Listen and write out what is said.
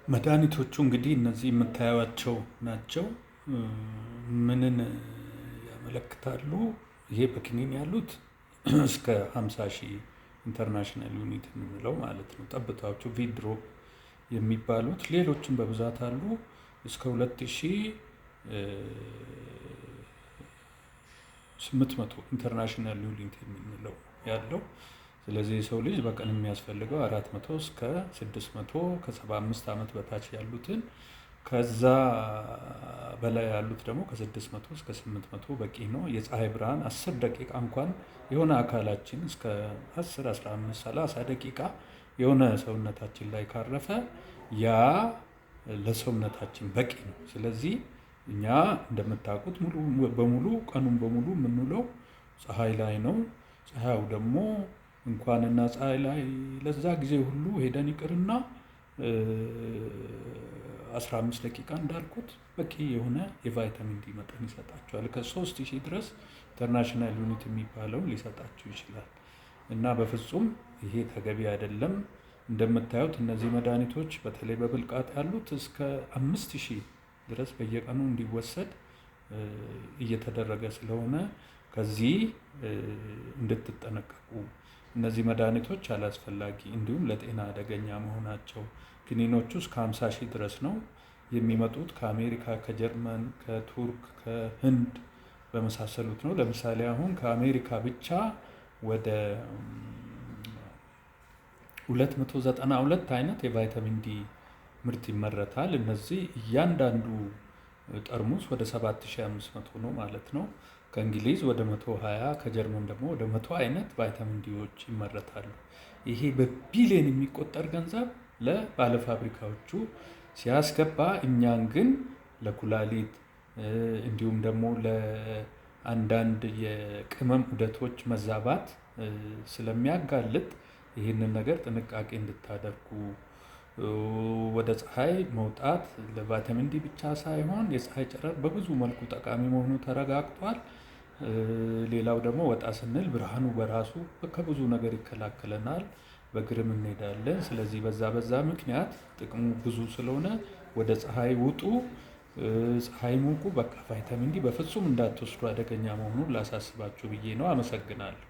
መድኃኒቶቹ እንግዲህ እነዚህ የምታዩቸው ናቸው። ምንን ያመለክታሉ? ይሄ በክኒን ያሉት እስከ 50 ሺህ ኢንተርናሽናል ዩኒት የምንለው ማለት ነው። ጠብታዎቹ ቪድሮፕ የሚባሉት ሌሎችም በብዛት አሉ። እስከ 2800 ኢንተርናሽናል ዩኒት የምንለው ያለው። ስለዚህ የሰው ልጅ በቀን የሚያስፈልገው 400 እስከ 600 ከ75 ዓመት በታች ያሉትን፣ ከዛ በላይ ያሉት ደግሞ ከ600 እስከ 800 በቂ ነው። የፀሐይ ብርሃን 10 ደቂቃ እንኳን የሆነ አካላችን እስከ 10 15 30 ደቂቃ የሆነ ሰውነታችን ላይ ካረፈ ያ ለሰውነታችን በቂ ነው። ስለዚህ እኛ እንደምታውቁት ሙሉ በሙሉ ቀኑን በሙሉ የምንውለው ፀሐይ ላይ ነው። ፀሐዩ ደግሞ እንኳንና ፀሐይ ላይ ለዛ ጊዜ ሁሉ ሄደን ይቅርና 15 ደቂቃ እንዳልኩት በቂ የሆነ የቫይታሚን ዲ መጠን ይሰጣቸዋል። ከ3000 ድረስ ኢንተርናሽናል ዩኒት የሚባለውን ሊሰጣቸው ይችላል። እና በፍጹም ይሄ ተገቢ አይደለም። እንደምታዩት እነዚህ መድኃኒቶች በተለይ በብልቃጥ ያሉት እስከ 5000 ድረስ በየቀኑ እንዲወሰድ እየተደረገ ስለሆነ ከዚህ እንድትጠነቀቁ። እነዚህ መድኃኒቶች አላስፈላጊ እንዲሁም ለጤና አደገኛ መሆናቸው። ክኒኖቹ እስከ 50 ሺህ ድረስ ነው የሚመጡት። ከአሜሪካ፣ ከጀርመን፣ ከቱርክ፣ ከህንድ በመሳሰሉት ነው። ለምሳሌ አሁን ከአሜሪካ ብቻ ወደ 292 አይነት የቫይታሚን ዲ ምርት ይመረታል። እነዚህ እያንዳንዱ ጠርሙስ ወደ 7500 ነው ማለት ነው። ከእንግሊዝ ወደ 120፣ ከጀርመን ደግሞ ወደ 100 አይነት ቫይታሚን ዲዎች ይመረታሉ። ይሄ በቢሊዮን የሚቆጠር ገንዘብ ለባለፋብሪካዎቹ ሲያስገባ፣ እኛን ግን ለኩላሊት እንዲሁም ደግሞ ለአንዳንድ የቅመም ዑደቶች መዛባት ስለሚያጋልጥ ይህንን ነገር ጥንቃቄ እንድታደርጉ። ወደ ፀሐይ መውጣት ለቫይታሚን ዲ ብቻ ሳይሆን የፀሐይ ጨረር በብዙ መልኩ ጠቃሚ መሆኑ ተረጋግጧል። ሌላው ደግሞ ወጣ ስንል ብርሃኑ በራሱ ከብዙ ነገር ይከላከለናል። በእግርም እንሄዳለን። ስለዚህ በዛ ምክንያት ጥቅሙ ብዙ ስለሆነ ወደ ፀሐይ ውጡ፣ ፀሐይ ሙቁ። በቃ ቫይታሚን ዲ በፍጹም እንዳትወስዱ፣ አደገኛ መሆኑን ላሳስባችሁ ብዬ ነው። አመሰግናለሁ።